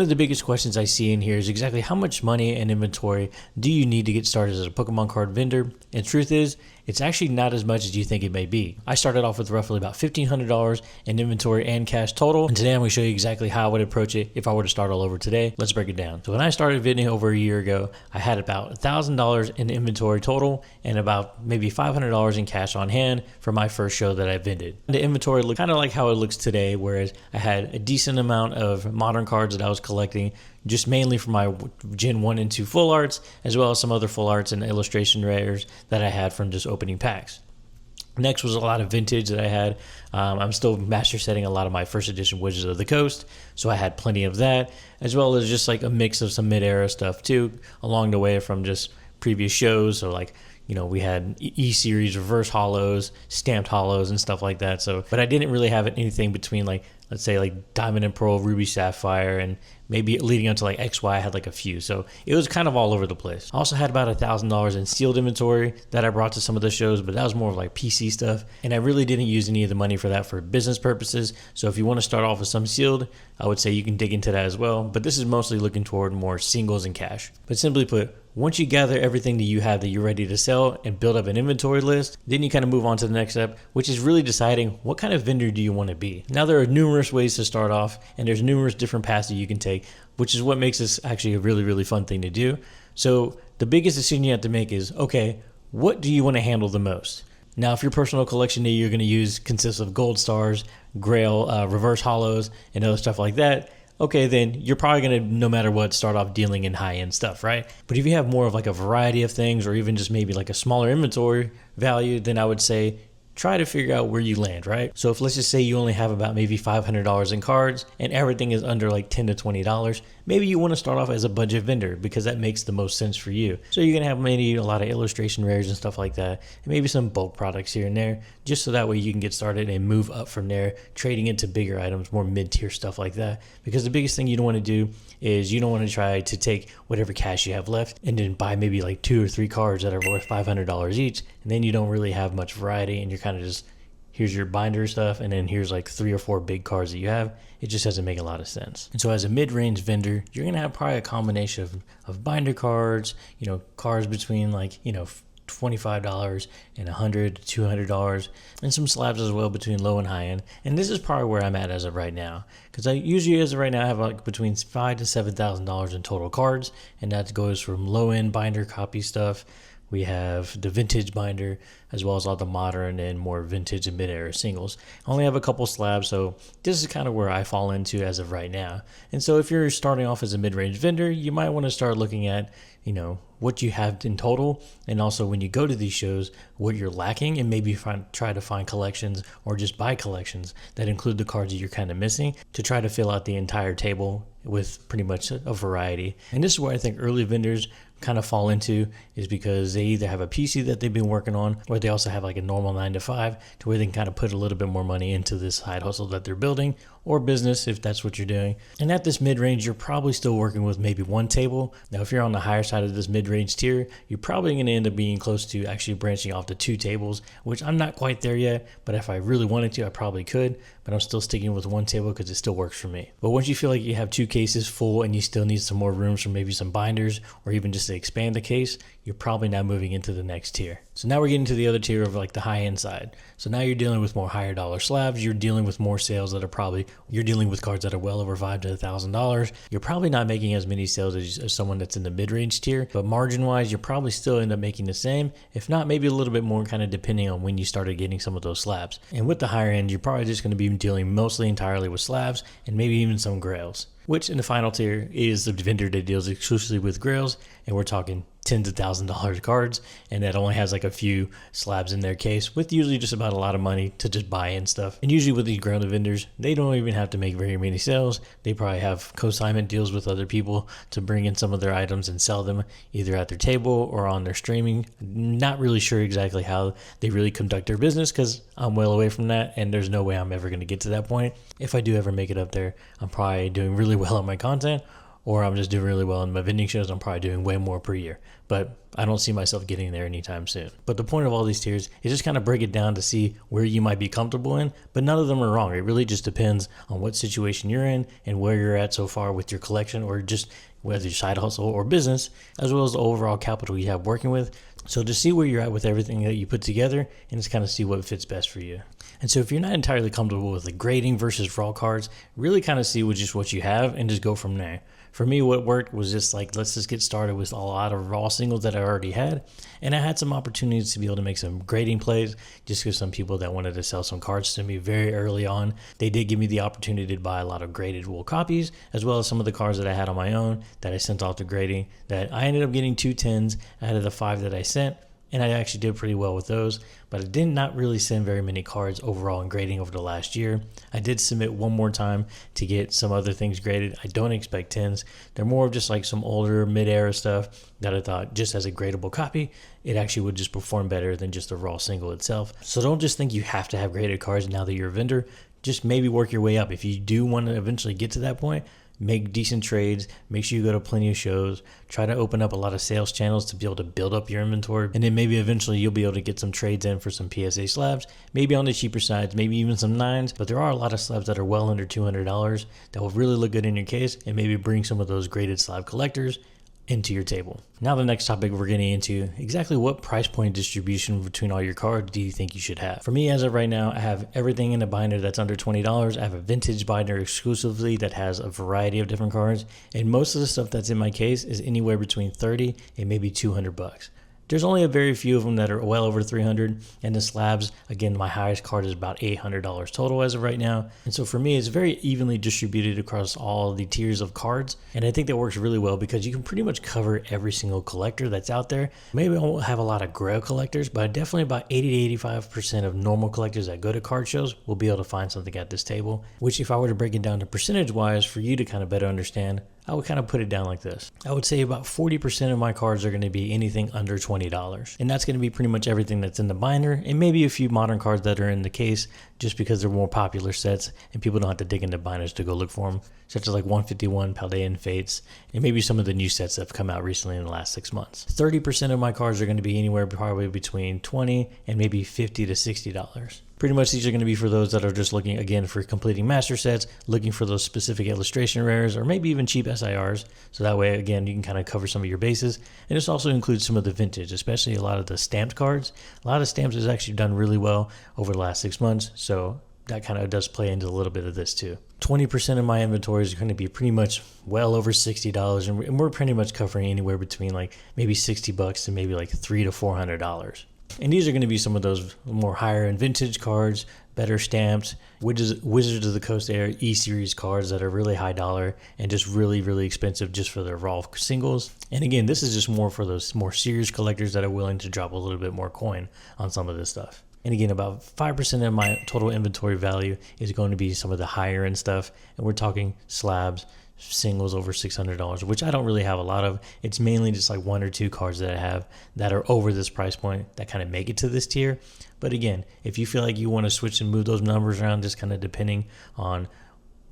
one of the biggest questions I see in here is exactly how much money and inventory do you need to get started as a Pokemon card vendor? And truth is, it's actually not as much as you think it may be. I started off with roughly about $1,500 in inventory and cash total, and today I'm going to show you exactly how I would approach it if I were to start all over today. Let's break it down. So when I started vending over a year ago, I had about $1,000 in inventory total and about maybe $500 in cash on hand for my first show that I vended. The inventory looked kind of like how it looks today, whereas I had a decent amount of modern cards that I was collecting, just mainly for my Gen 1 and 2 full arts, as well as some other full arts and illustration rares that I had from just opening packs. Next was a lot of vintage that I had. I'm still master setting a lot of my first edition Wizards of the Coast, so I had plenty of that, as well as just like a mix of some mid-era stuff too, along the way from just previous shows. So like, you know, we had E-series, reverse hollows, stamped hollows, and stuff like that. So, but I didn't really have anything between like, let's say like Diamond and Pearl, Ruby, Sapphire, and maybe leading up to like XY, I had like a few. So it was kind of all over the place. I also had about $1,000 in sealed inventory that I brought to some of the shows, but that was more of like PC stuff. And I really didn't use any of the money for that for business purposes. So if you want to start off with some sealed, I would say you can dig into that as well. But this is mostly looking toward more singles and cash. But simply put, once you gather everything that you have that you're ready to sell and build up an inventory list, then you kind of move on to the next step, which is really deciding what kind of vendor do you want to be. Now, there are numerous ways to start off, and there's numerous different paths that you can take, which is what makes this actually a really, really fun thing to do. So the biggest decision you have to make is, okay, what do you want to handle the most? Now, if your personal collection that you're going to use consists of gold stars, grail, reverse hollows, and other stuff like that, okay, then you're probably going to, no matter what, start off dealing in high-end stuff, right? But if you have more of like a variety of things, or even just maybe like a smaller inventory value, then I would say try to figure out where you land, right? So if let's just say you only have about maybe $500 in cards and everything is under like $10 to $20, maybe you want to start off as a budget vendor because that makes the most sense for you. So you're going to have maybe a lot of illustration rares and stuff like that, and maybe some bulk products here and there, just so that way you can get started and move up from there, trading into bigger items, more mid-tier stuff like that. Because the biggest thing you don't want to do is you don't want to try to take whatever cash you have left and then buy maybe like 2 or 3 cards that are worth $500 each, and then you don't really have much variety, and you're kind of just, here's your binder stuff, and then here's like 3 or 4 big cards that you have. It just doesn't make a lot of sense. And so as a mid-range vendor, you're going to have probably a combination of binder cards, you know, cards between like, you know, $25 and $100 to $200, and some slabs as well between low and high end. And this is probably where I'm at as of right now, because I usually, as of right now, I have like between $5,000 to $7,000 in total cards, and that goes from low end binder copy stuff. We have the vintage binder, as well as all the modern and more vintage and mid-era singles. I only have a couple slabs, so this is kind of where I fall into as of right now. And so if you're starting off as a mid-range vendor, you might want to start looking at, you know, what you have in total, and also when you go to these shows, what you're lacking, and maybe try to find collections or just buy collections that include the cards that you're kind of missing to try to fill out the entire table with pretty much a variety. And this is where I think early vendors kind of fall into, is because they either have a PC that they've been working on, or they also have like a normal 9 to 5 to where they can kind of put a little bit more money into this side hustle that they're building, or business if that's what you're doing. And at this mid-range, you're probably still working with maybe 1 table. Now, if you're on the higher side of this mid-range tier, you're probably going to end up being close to actually branching off to 2 tables, which I'm not quite there yet, but if I really wanted to, I probably could, but I'm still sticking with 1 table because it still works for me. But once you feel like you have 2 cases full and you still need some more rooms for maybe some binders, or even just to expand the case, you're probably now moving into the next tier. So now we're getting to the other tier of like the high end side. So now you're dealing with more higher dollar slabs. You're dealing with more sales that are probably, you're dealing with cards that are well over $5,000 to $1,000. You're probably not making as many sales as someone that's in the mid-range tier, but margin wise, you're probably still end up making the same, if not maybe a little bit more, kind of depending on when you started getting some of those slabs. And with the higher end, you're probably just going to be dealing mostly entirely with slabs and maybe even some grails, which in the final tier is the vendor that deals exclusively with grails, and we're talking tens of $1,000 cards, and that only has like a few slabs in their case, with usually just about a lot of money to just buy in stuff. And usually with these grounded vendors, they don't even have to make very many sales. They probably have consignment deals with other people to bring in some of their items and sell them either at their table or on their streaming. Not really sure exactly how they really conduct their business, because I'm well away from that, and there's no way I'm ever going to get to that point. If I do ever make it up there, I'm probably doing really well on my content, or I'm just doing really well in my vending shows. I'm probably doing way more per year. but I don't see myself getting there anytime soon. But the point of all these tiers is just kind of break it down to see where you might be comfortable in, but none of them are wrong. It really just depends on what situation you're in and where you're at so far with your collection, or just whether your side hustle or business, as well as the overall capital you have working with. So just see where you're at with everything that you put together and just kind of see what fits best for you. And so if you're not entirely comfortable with the grading versus raw cards, really kind of see with just what you have and just go from there. For me, what worked was just like, let's just get started with a lot of raw singles that I already had. And I had some opportunities to be able to make some grading plays, just because some people that wanted to sell some cards to me very early on, they did give me the opportunity to buy a lot of graded wool copies, as well as some of the cards that I had on my own that I sent off to grading, that I ended up getting 2 10s out of the 5 that I sent. And I actually did pretty well with those, but I did not really send very many cards overall in grading over the last year. I did submit one more time to get some other things graded. I don't expect 10s. They're more of just like some older mid-era stuff that I thought just as a gradable copy, it actually would just perform better than just the raw single itself. So don't just think you have to have graded cards now that you're a vendor. Just maybe work your way up. If you do want to eventually get to that point, make decent trades, make sure you go to plenty of shows, try to open up a lot of sales channels to be able to build up your inventory, and then maybe eventually you'll be able to get some trades in for some PSA slabs, maybe on the cheaper sides, maybe even some 9s, but there are a lot of slabs that are well under $200 that will really look good in your case, and maybe bring some of those graded slab collectors into your table. Now the next topic we're getting into, exactly what price point distribution between all your cards do you think you should have? For me, as of right now, I have everything in a binder that's under $20. I have a vintage binder exclusively that has a variety of different cards, and most of the stuff that's in my case is anywhere between 30 and maybe $200. There's only a very few of them that are well over 300, and the slabs, again, my highest card is about $800 total as of right now. And so for me, it's very evenly distributed across all the tiers of cards, and I think that works really well because you can pretty much cover every single collector that's out there. Maybe I won't have a lot of grail collectors, but definitely about 80 to 85% of normal collectors that go to card shows will be able to find something at this table, which if I were to break it down to percentage wise for you to kind of better understand, I would kind of put it down like this. I would say about 40% of my cards are going to be anything under $20. And that's going to be pretty much everything that's in the binder, and maybe a few modern cards that are in the case just because they're more popular sets and people don't have to dig into binders to go look for them, such as like 151 Paldean Fates, and maybe some of the new sets that have come out recently in the last 6 months. 30% of my cards are going to be anywhere probably between $20 and maybe $50 to $60. Pretty much these are going to be for those that are just looking, again, for completing master sets, looking for those specific illustration rares, or maybe even cheap SIRs. So that way, again, you can kind of cover some of your bases. And this also includes some of the vintage, especially a lot of the stamped cards. A lot of stamps has actually done really well over the last 6 months. So that kind of does play into a little bit of this too. 20% of my inventory is going to be pretty much well over $60, and we're pretty much covering anywhere between like maybe $60 to maybe like $300 to $400. And these are going to be some of those more higher end vintage cards, better stamped, Wizards of the Coast era E-Series cards that are really high dollar and just really, really expensive just for their raw singles. And again, this is just more for those more serious collectors that are willing to drop a little bit more coin on some of this stuff. And again, about 5% of my total inventory value is going to be some of the higher end stuff. And we're talking slabs, singles over $600, which I don't really have a lot of. It's mainly just like 1 or 2 cards that I have that are over this price point that kind of make it to this tier. But again, if you feel like you want to switch and move those numbers around, just kind of depending on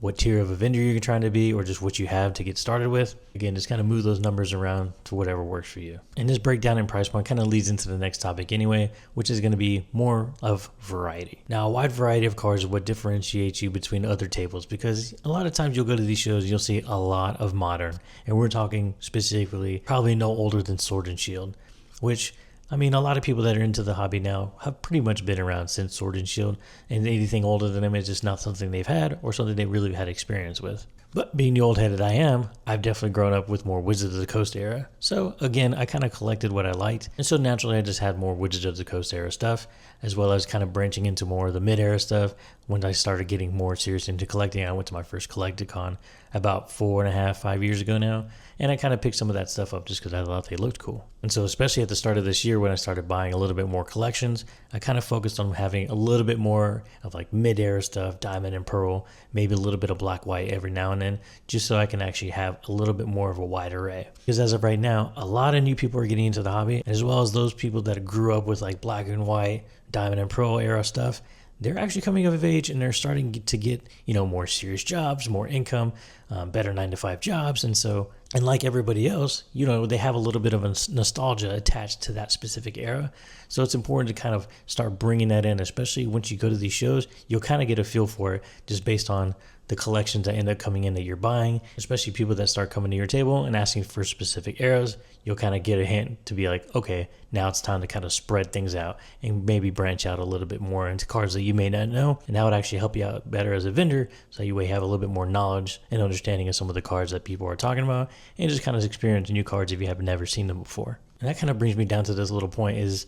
what tier of a vendor you're trying to be or just what you have to get started with, again, just kind of move those numbers around to whatever works for you. And this breakdown in price point kind of leads into the next topic anyway, which is going to be more of variety. Now, a wide variety of cards is what differentiates you between other tables, because a lot of times you'll go to these shows, you'll see a lot of modern, and we're talking specifically probably no older than Sword and Shield, which, I mean, a lot of people that are into the hobby now have pretty much been around since Sword and Shield, and anything older than them is just not something they've had or something they really had experience with. But being the old head that I am, I've definitely grown up with more Wizards of the Coast era. So again, I kind of collected what I liked, and so naturally I just had more Wizards of the Coast era stuff, as well as kind of branching into more of the mid-era stuff. When I started getting more serious into collecting, I went to my first Collecticon about 5 years ago now, and I kind of picked some of that stuff up just because I thought they looked cool. And so especially at the start of this year when I started buying a little bit more collections, I kind of focused on having a little bit more of like mid-era stuff, diamond and pearl, maybe a little bit of black white every now and then, just so I can actually have a little bit more of a wide array. Because as of right now, a lot of new people are getting into the hobby, as well as those people that grew up with like black and white, diamond and pearl era stuff. they're actually coming of age and they're starting to get, more serious jobs, more income, better 9-to-5 jobs. And like everybody else, they have a little bit of a nostalgia attached to that specific era. So it's important to kind of start bringing that in, especially once you go to these shows. You'll kind of get a feel for it just based on the collections that end up coming in that you're buying, especially people that start coming to your table and asking for specific eras. You'll kind of get a hint to be like, okay, now it's time to kind of spread things out and maybe branch out a little bit more into cards that you may not know. And that would actually help you out better as a vendor, so you may have a little bit more knowledge and understanding of some of the cards that people are talking about, and just kind of experience new cards if you have never seen them before. And that kind of brings me down to this little point is,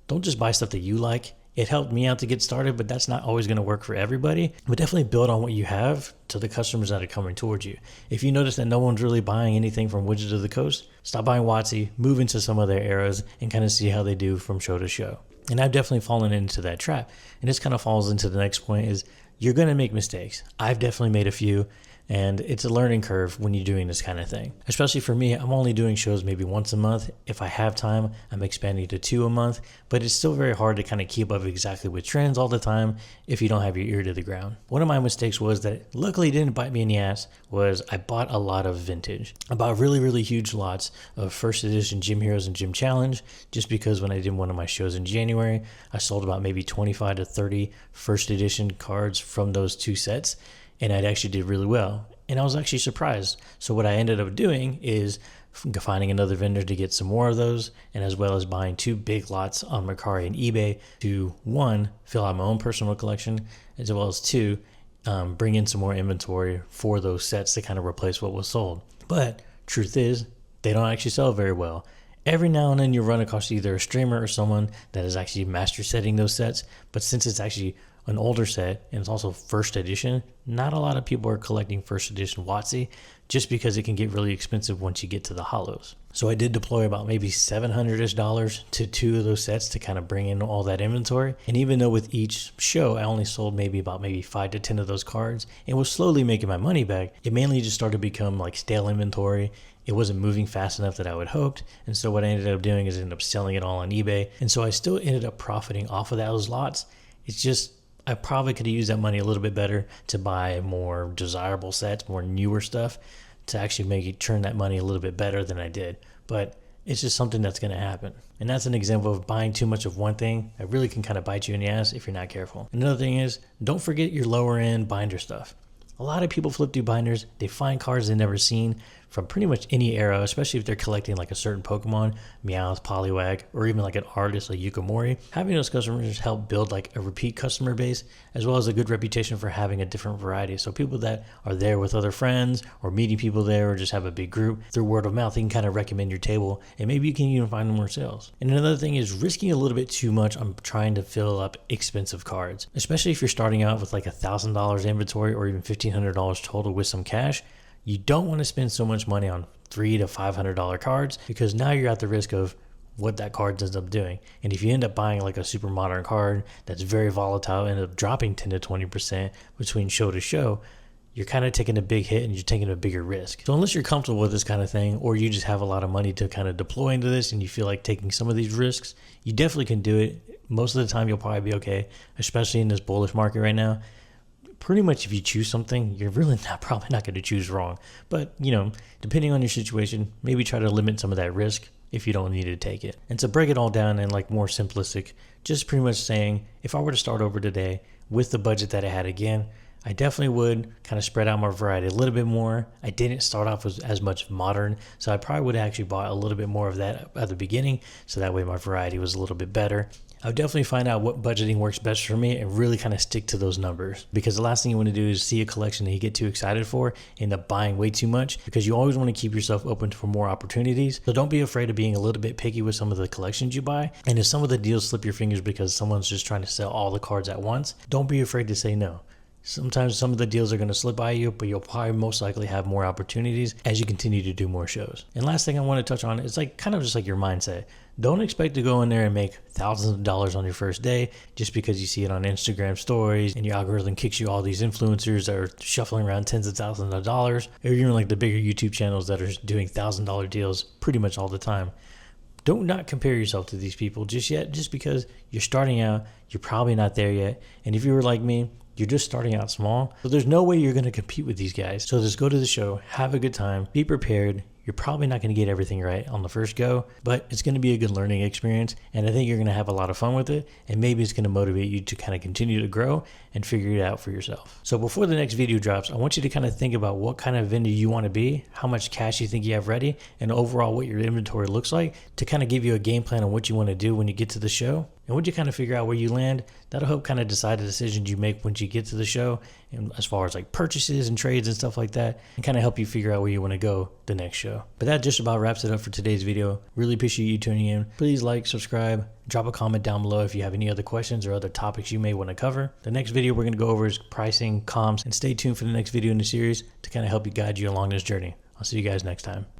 don't just buy stuff that you like. It helped me out to get started, but that's not always going to work for everybody. But definitely build on what you have to the customers that are coming towards you. If you notice that no one's really buying anything from Wizards of the Coast, stop buying WotC, move into some other eras, and kind of see how they do from show to show. And I've definitely fallen into that trap. And this kind of falls into the next point is, you're going to make mistakes. I've definitely made a few. And it's a learning curve when you're doing this kind of thing. Especially for me, I'm only doing shows maybe once a month. If I have time, I'm expanding to 2 a month. But it's still very hard to kind of keep up exactly with trends all the time if you don't have your ear to the ground. One of my mistakes was that luckily didn't bite me in the ass was I bought a lot of vintage. I bought really, really huge lots of first edition Gym Heroes and Gym Challenge, just because when I did one of my shows in January, I sold about maybe 25 to 30 first edition cards from those 2 sets. And I actually did really well. And I was actually surprised. So what I ended up doing is finding another vendor to get some more of those, and as well as buying 2 big lots on Mercari and eBay to, 1, fill out my own personal collection, as well as 2, bring in some more inventory for those sets to kind of replace what was sold. But truth is, they don't actually sell very well. Every now and then you run across either a streamer or someone that is actually master setting those sets, but since it's actually an older set and it's also first edition, not a lot of people are collecting first edition WotC, just because it can get really expensive once you get to the hollows. So I did deploy about maybe $700-ish to 2 of those sets to kind of bring in all that inventory. And even though with each show I only sold maybe 5 to 10 of those cards and was slowly making my money back, it mainly just started to become like stale inventory. It wasn't moving fast enough that I would hoped. And so what I ended up doing is ended up selling it all on eBay. And so I still ended up profiting off of those lots. It's just, I probably could have used that money a little bit better to buy more desirable sets, more newer stuff, to actually make it turn that money a little bit better than I did. But it's just something that's going to happen. And that's an example of buying too much of one thing that really can kind of bite you in the ass if you're not careful. Another thing is, don't forget your lower end binder stuff. A lot of people flip through binders, they find cards they've never seen from pretty much any era, especially if they're collecting like a certain Pokemon, Meowth, Poliwag, or even like an artist like Yukimori. Having those customers help build like a repeat customer base, as well as a good reputation for having a different variety. So people that are there with other friends or meeting people there or just have a big group, through word of mouth, they can kind of recommend your table and maybe you can even find more sales. And another thing is risking a little bit too much on trying to fill up expensive cards, especially if you're starting out with like $1,000 inventory or even $1,500 total with some cash. You don't want to spend so much money on $300 to $500 cards, because now you're at the risk of what that card ends up doing. And if you end up buying like a super modern card that's very volatile, end up dropping 10 to 20% between show to show, you're kind of taking a big hit and you're taking a bigger risk. So unless you're comfortable with this kind of thing, or you just have a lot of money to kind of deploy into this and you feel like taking some of these risks, you definitely can do it. Most of the time you'll probably be okay, especially in this bullish market right now. Pretty much if you choose something, you're really probably not going to choose wrong. But, depending on your situation, maybe try to limit some of that risk if you don't need to take it. And to break it all down in like more simplistic, just pretty much saying, if I were to start over today with the budget that I had again, I definitely would kind of spread out my variety a little bit more. I didn't start off with as much modern, so I probably would have actually bought a little bit more of that at the beginning, so that way my variety was a little bit better. I would definitely find out what budgeting works best for me and really kind of stick to those numbers, because the last thing you want to do is see a collection that you get too excited for, end up buying way too much, because you always want to keep yourself open for more opportunities. So don't be afraid of being a little bit picky with some of the collections you buy. And if some of the deals slip your fingers because someone's just trying to sell all the cards at once, don't be afraid to say no. Sometimes some of the deals are going to slip by you, but you'll probably most likely have more opportunities as you continue to do more shows. And last thing I want to touch on is like kind of just like your mindset. Don't expect to go in there and make thousands of dollars on your first day just because you see it on Instagram stories and your algorithm kicks you all these influencers that are shuffling around tens of thousands of dollars, or even like the bigger YouTube channels that are doing $1,000 deals pretty much all the time. Don't not compare yourself to these people just yet, just because you're starting out, you're probably not there yet. And if you were like me, you're just starting out small. So there's no way you're going to compete with these guys. So just go to the show, have a good time, be prepared. You're probably not going to get everything right on the first go, but it's going to be a good learning experience. And I think you're going to have a lot of fun with it. And maybe it's going to motivate you to kind of continue to grow and figure it out for yourself. So before the next video drops, I want you to kind of think about what kind of vendor you want to be, how much cash you think you have ready, and overall what your inventory looks like to kind of give you a game plan on what you want to do when you get to the show. And once you kind of figure out where you land, that'll help kind of decide the decisions you make once you get to the show, and as far as like purchases and trades and stuff like that, and kind of help you figure out where you want to go the next show. But that just about wraps it up for today's video. Really appreciate you tuning in. Please like, subscribe, drop a comment down below if you have any other questions or other topics you may want to cover. The next video we're going to go over is pricing, comms, and stay tuned for the next video in the series to kind of help you guide you along this journey. I'll see you guys next time.